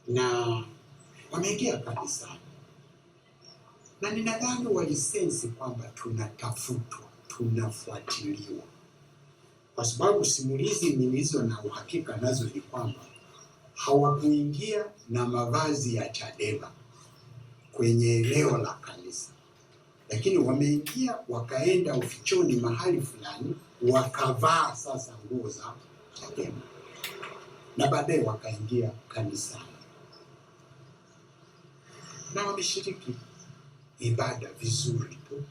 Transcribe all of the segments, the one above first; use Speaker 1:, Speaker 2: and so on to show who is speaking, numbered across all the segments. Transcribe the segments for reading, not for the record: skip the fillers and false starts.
Speaker 1: na wameingia kanisani, na ninadhani walisensi kwamba tunatafutwa, tunafuatiliwa, kwa sababu simulizi nilizo na uhakika nazo ni kwamba hawakuingia na mavazi ya Chadema kwenye eneo la kanisa, lakini wameingia wakaenda ufichoni mahali fulani, wakavaa sasa nguo za Chadema na baadaye wakaingia kanisani na wameshiriki ibada vizuri tu.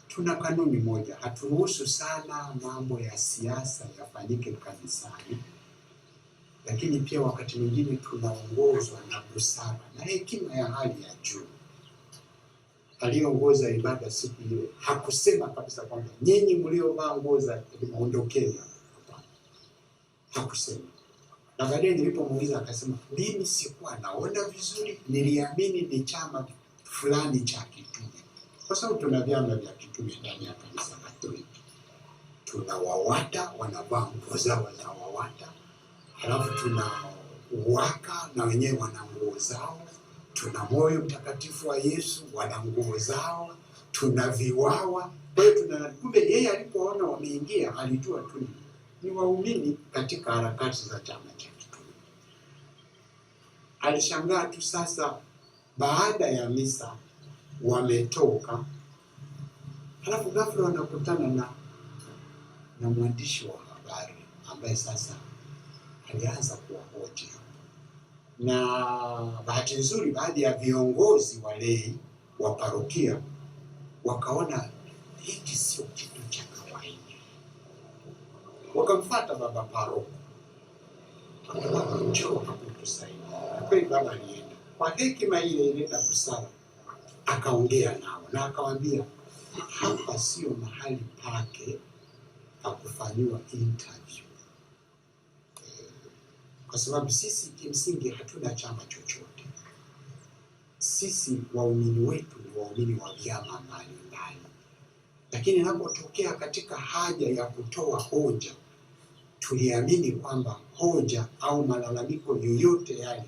Speaker 1: Tuna kanuni moja, haturuhusu sana mambo ya siasa yafanyike kanisani, lakini pia wakati mwingine tunaongozwa na busara na hekima ya hali ya juu. Aliongoza ibada siku ile hakusema kabisa kwamba nyinyi mliovaa nguo za ondokeni. Hakusema. Na baadaye nilipomuuliza akasema, mimi sikuwa naona vizuri, niliamini ni chama fulani cha kitume. Kwa sababu tuna vyama vya kitume ndani ya kanisa Katoliki. Tuna WAWATA wanavaa nguo zao za WAWATA, halafu tuna UWAKA na wenyewe wana nguo zao, tuna Moyo Mtakatifu wa Yesu wana nguo zao, tuna VIWAWA. Kwa hiyo kumbe yeye alipoona wameingia alijua tu ni waumini katika harakati za chama cha kitume. Alishangaa tu sasa baada ya misa wametoka, halafu ghafla wanakutana na mwandishi wa habari ambaye sasa alianza kuwahoji. Na bahati nzuri baadhi ya viongozi walei wa parokia wakaona hiki sio kitu cha kawaida, wakamfuata baba paroko, njoo hapo tusaidie. Kweli baba alienda kwa hekima ile na busara, akaongea nao na akawaambia hapa sio mahali pake pa kufanyiwa interview, kwa sababu sisi kimsingi hatuna chama chochote. Sisi waumini wetu ni waumini wa vyama mbalimbali, lakini inapotokea katika haja ya kutoa hoja, tuliamini kwamba hoja au malalamiko yoyote yale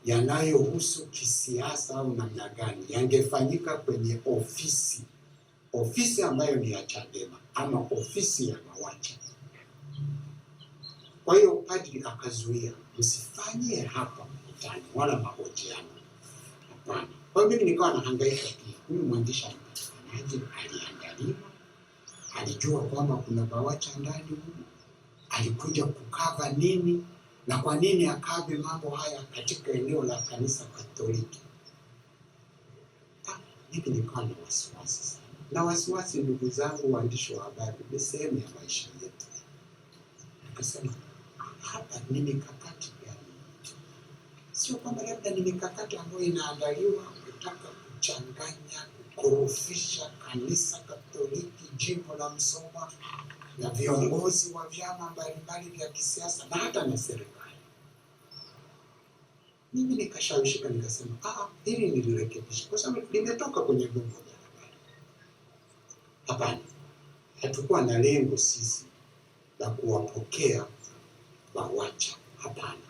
Speaker 1: yanayohusu kisiasa au namna gani yangefanyika kwenye ofisi ambayo ni ya Chadema ama ofisi ya BAWACHA. Kwa hiyo padri akazuia, msifanyie hapa mkutano wala mahojiano. Hapana. Kwa hiyo mimi nikawa nahangaika pia, huyu mwandishi anapatikanaje, aliandaliwa, alijua kwamba kuna BAWACHA ndani huko, alikuja kukava nini na kwa nini akave mambo haya katika eneo la kanisa Katoliki. Mimi nikawa na wasiwasi sana. Na wasiwasi, ndugu zangu waandishi wa habari, ni sehemu ya maisha yetu. Nikasema hapa ni mikakati gani? Sio kwamba labda ni mikakati ambayo inaandaliwa kutaka kuchanganya, kukorofisha kanisa Katoliki jimbo la Musoma na viongozi wa vyama mbalimbali vya kisiasa na hata na serikali. Mimi nikashawishika, nikasema hili nilirekebisha, kwa sababu limetoka kwenye vyombo vya habari. Hapana, hatukuwa na lengo sisi la kuwapokea BAWACHA. Hapana,